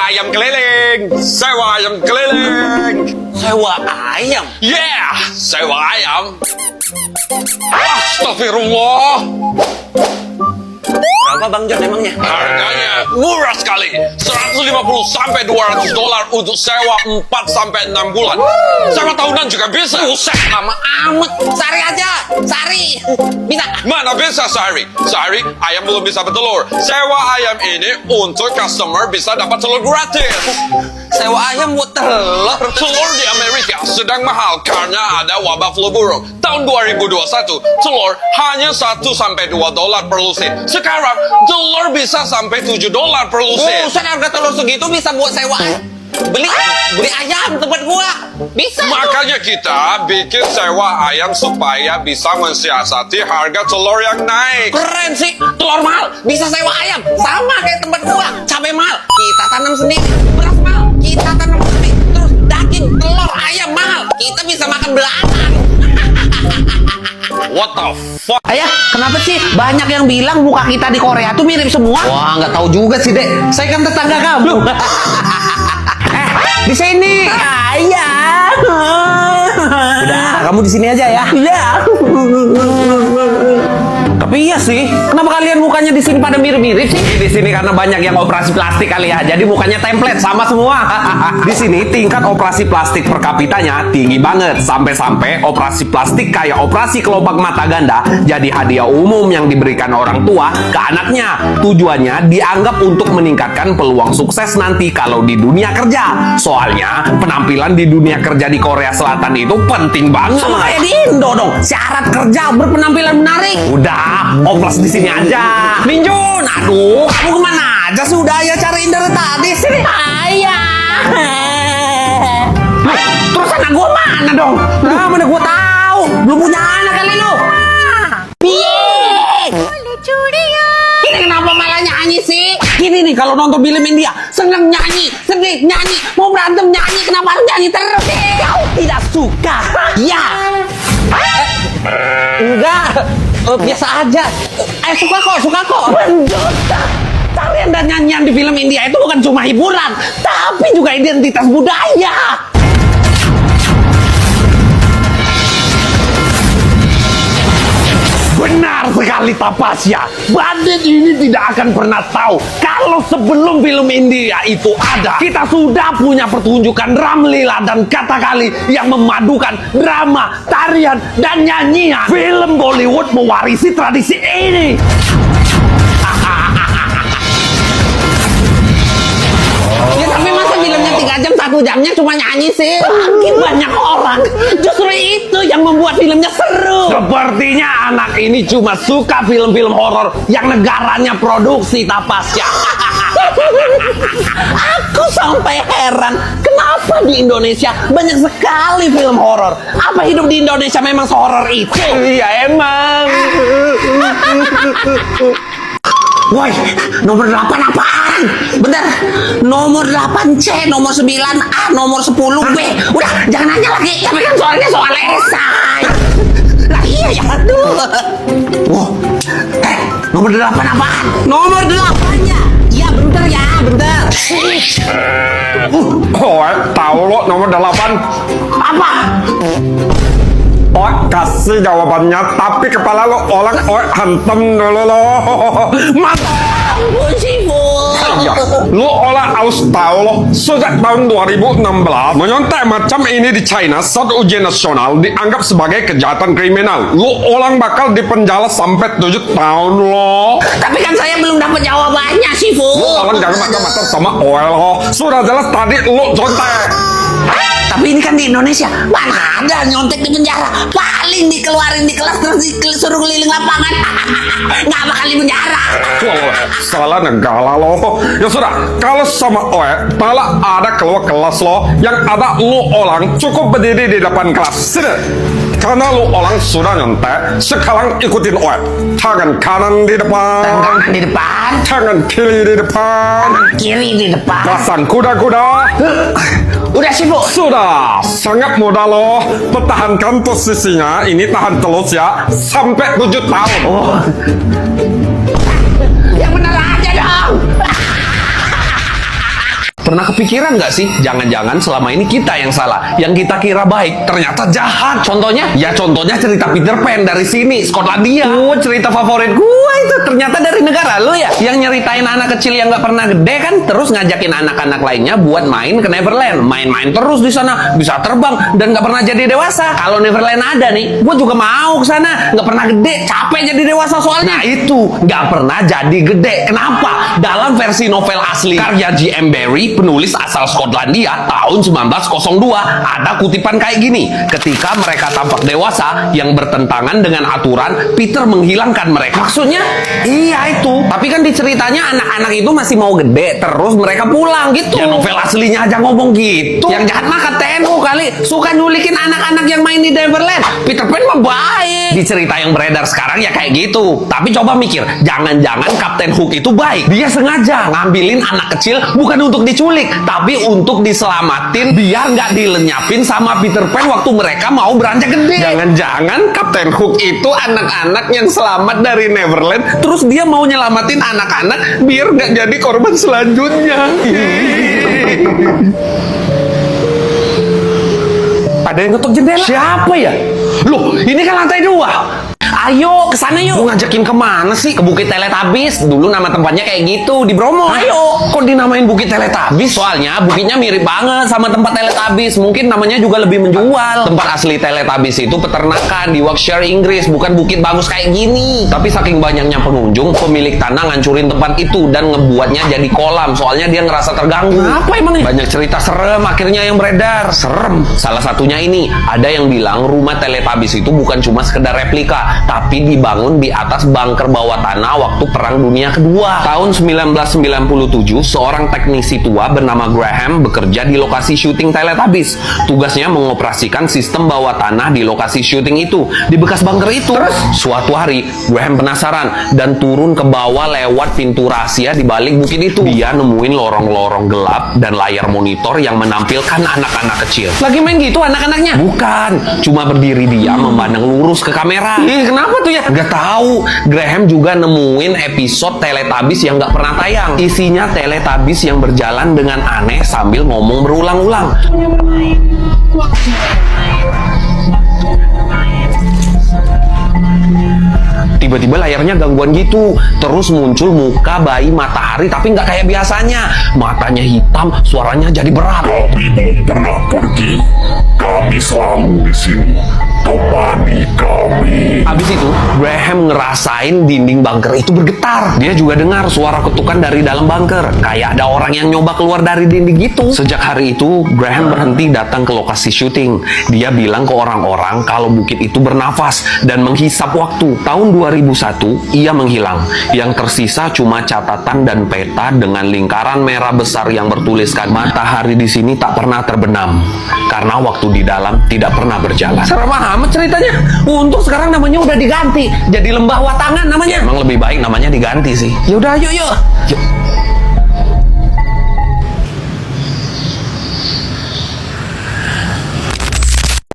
ayam keliling. Sewa ayam keliling. Sewa ayam? Yeah, sewa ayam. Astagfirullah. Berapa Bang John emangnya? Harganya murah sekali. 150 sampai 200 dolar untuk sewa 4 sampai 6 bulan. Sewa tahunan juga bisa. Buset, lama amat. Sehari aja. Sehari. Bisa? Mana bisa sehari? Sehari ayam belum bisa bertelur. Sewa ayam ini untuk customer bisa dapat telur gratis. Sewa ayam buat telur? Telur di Amerika sedang mahal karena ada wabah flu burung. Tahun 2021, telur hanya 1 sampai 2 dolar per lusin. Sekarang, telur bisa sampai 7 dolar per lusin. Buset, harga telur segitu bisa buat sewa ayam. Beli ayam tempat gua. Bisa. Makanya kita bikin sewa ayam supaya bisa mensiasati harga telur yang naik. Keren sih. Telur mahal bisa sewa ayam. Sama kayak tempat gua. Cabai mahal kita tanam sendiri. Beras mahal kita tanam sendiri. Terus daging, telur, ayam mahal kita bisa makan belalang. What the fuck? Ayah, kenapa sih banyak yang bilang muka kita di Korea tuh mirip semua? Wah, nggak tahu juga sih, Dek. Saya kan tetangga kamu. Di sini. Ayah. Udah, kamu di sini aja ya. Iya. Tapi iya sih, kenapa kalian mukanya di sini pada mirip-mirip sih? Di sini karena banyak yang operasi plastik kali ya. Jadi mukanya template sama semua. Di sini tingkat operasi plastik per kapitanya tinggi banget. Sampai-sampai operasi plastik kayak operasi kelopak mata ganda jadi hadiah umum yang diberikan orang tua ke anaknya. Tujuannya dianggap untuk meningkatkan peluang sukses nanti kalau di dunia kerja. Soalnya penampilan di dunia kerja di Korea Selatan itu penting banget. Sama kayak di Indo dong. Syarat kerja berpenampilan menarik. Udah, oplas di sini aja. Minjun, aduh, kamu kemana aja sudah ya cariin dari tadi sini. Ayah. Terus anak gua mana dong? Nah, mana gua tahu? Belum punya anak kali lu. Piye? Ini kenapa malah nyanyi sih? Gini nih kalau nonton film India, seneng nyanyi, sedih nyanyi, mau berantem nyanyi, kenapa harus nyanyi terus? Kau tidak suka? Ya. Enggak. Biasa aja. Suka kok. Mendosa. Tarian dan nyanyian di film India itu bukan cuma hiburan, tapi juga identitas budaya. Benar sekali Tapasya. Bandit ini tidak akan pernah tahu kalau sebelum film India itu ada, kita sudah punya pertunjukan Ramlila dan Kathakali yang memadukan drama, tarian, dan nyanyian. Film Bollywood mewarisi tradisi ini. Ya tapi masa filmnya 3 jam 1 jamnya cuma nyanyi sih? Lagi banyak orang. Justru itu yang membuat filmnya seru. Sepertinya anak ini cuma suka film-film horor yang negaranya produksi Tapasya. Aku sampai heran kenapa di Indonesia banyak sekali film horor. Apa hidup di Indonesia memang sehoror itu? Iya emang. Woi, nomor 8 apaan? Bentar, nomor 8C, nomor 9A, nomor 10B. Udah, jangan nanya lagi. Tapi kan soalnya soal esai. Lah iya ya, aduh. Wow, nomor 8 apaan? Nomor 8-nya. Iya, bentar ya, bentar. Tahu lo nomor 8? Apa? Kasih jawabannya, tapi kepala lo hantem dulu lo. Mantap, Sifu. Ya, lo harus tahu lo, sejak tahun 2016 menyontek macam ini di China saat ujian nasional dianggap sebagai kejahatan kriminal. Lo bakal dipenjara sampai 7 tahun lo. Tapi kan saya belum dapat jawabannya, Sifu. Lo jangan macam-macam sama lo. Sudah jelas tadi lo contek. Tapi ini kan di Indonesia, mana ada nyontek di penjara. Paling dikeluarin di kelas terus disuruh keliling lapangan. Nggak bakal di penjara. Salah negara lo. Ya sudah, kalau sama pala ada keluar kelas lo, yang ada lo cukup berdiri di depan kelas. Sini. Karena lo sudah nyontek, sekarang ikutin tangan kanan di depan, Tangan kanan di depan, tangan kiri di depan, tangan kiri di depan. pasang kuda-kuda. Udah Sifu. Sudah, sangat mudah loh. Pertahankan posisinya. Ini tahan terus ya, sampai 7 tahun. Oh. Yang bener aja dong. Pernah kepikiran nggak sih? Jangan-jangan selama ini kita yang salah. Yang kita kira baik, ternyata jahat. Contohnya? Ya contohnya cerita Peter Pan dari sini, Skotlandia. Cerita favorit gua itu. Ternyata dari negara lu ya. Yang nyeritain anak kecil yang nggak pernah gede kan, terus ngajakin anak-anak lainnya buat main ke Neverland. Main-main terus di sana, bisa terbang dan nggak pernah jadi dewasa. Kalau Neverland ada nih, gua juga mau ke sana. Nggak pernah gede, capek jadi dewasa soalnya. Nah itu, nggak pernah jadi gede. Kenapa? Dalam versi novel asli karya J.M. Barrie, penulis asal Skotlandia, tahun 1902, ada kutipan kayak gini. Ketika mereka tampak dewasa yang bertentangan dengan aturan, Peter menghilangkan mereka. Maksudnya? Iya itu. Tapi kan di ceritanya anak-anak itu masih mau gede, terus mereka pulang gitu. Ya novel aslinya aja ngomong gitu. Yang jahat mah Kapten Hook kali, suka nyulikin anak-anak yang main di Neverland. Peter Pan mah baik. Di cerita yang beredar sekarang ya kayak gitu. Tapi coba mikir, jangan-jangan Kapten Hook itu baik. Dia sengaja ngambilin anak kecil bukan untuk diculik, tapi untuk diselamatin biar nggak dilenyapin sama Peter Pan waktu mereka mau beranjak gede. Jangan-jangan Kapten Hook itu anak-anak yang selamat dari Neverland, terus dia mau nyelamatin anak-anak biar nggak jadi korban selanjutnya. Ada yang ketuk jendela. Siapa ya? Loh, ini kan lantai 2. Ayo, kesana yuk. Lu ngajakin kemana sih? Ke Bukit Teletubbies. Dulu nama tempatnya kayak gitu, di Bromo. Ayo. Kok dinamain Bukit Teletubbies? Soalnya bukitnya mirip banget sama tempat Teletubbies. Mungkin namanya juga lebih menjual. Tempat asli Teletubbies itu peternakan di Yorkshire, Inggris. Bukan bukit bagus kayak gini. Tapi saking banyaknya pengunjung, pemilik tanah ngancurin tempat itu dan ngebuatnya jadi kolam. Soalnya dia ngerasa terganggu. Apa emangnya? Banyak cerita serem akhirnya yang beredar. Serem. Salah satunya ini. Ada yang bilang rumah Teletubbies itu bukan cuma sekedar replika, tapi dibangun di atas bunker bawah tanah waktu Perang Dunia Kedua. Tahun 1997, seorang teknisi tua bernama Graham bekerja di lokasi syuting Teletubbies. Tugasnya mengoperasikan sistem bawah tanah di lokasi syuting itu, di bekas bunker itu. Terus, suatu hari, Graham penasaran dan turun ke bawah lewat pintu rahasia di balik bukit itu. Dia nemuin lorong-lorong gelap dan layar monitor yang menampilkan anak-anak kecil. Lagi main gitu anak-anaknya? Bukan, cuma berdiri diam memandang lurus ke kamera. Kenapa tuh ya? Gak tahu. Graham juga nemuin episode Teletubbies yang gak pernah tayang. Isinya Teletubbies yang berjalan dengan aneh sambil ngomong berulang-ulang. Tiba-tiba layarnya gangguan gitu. Terus muncul muka bayi matahari tapi nggak kayak biasanya. Matanya hitam, suaranya jadi berat. Kami belum pernah pergi. Kami selalu di sini. Temani kami. Habis itu, Graham ngerasain dinding bunker itu bergetar. Dia juga dengar suara ketukan dari dalam bunker. Kayak ada orang yang nyoba keluar dari dinding gitu. Sejak hari itu, Graham berhenti datang ke lokasi syuting. Dia bilang ke orang-orang kalau bukit itu bernafas dan menghisap waktu. Tahun 2001, ia menghilang. Yang tersisa cuma catatan dan peta dengan lingkaran merah besar yang bertuliskan matahari di sini tak pernah terbenam karena waktu di dalam tidak pernah berjalan. Serem amat ceritanya. Untung sekarang namanya udah diganti jadi Lembah Watangan namanya. Ya, emang lebih baik namanya diganti sih. Yaudah, yuk.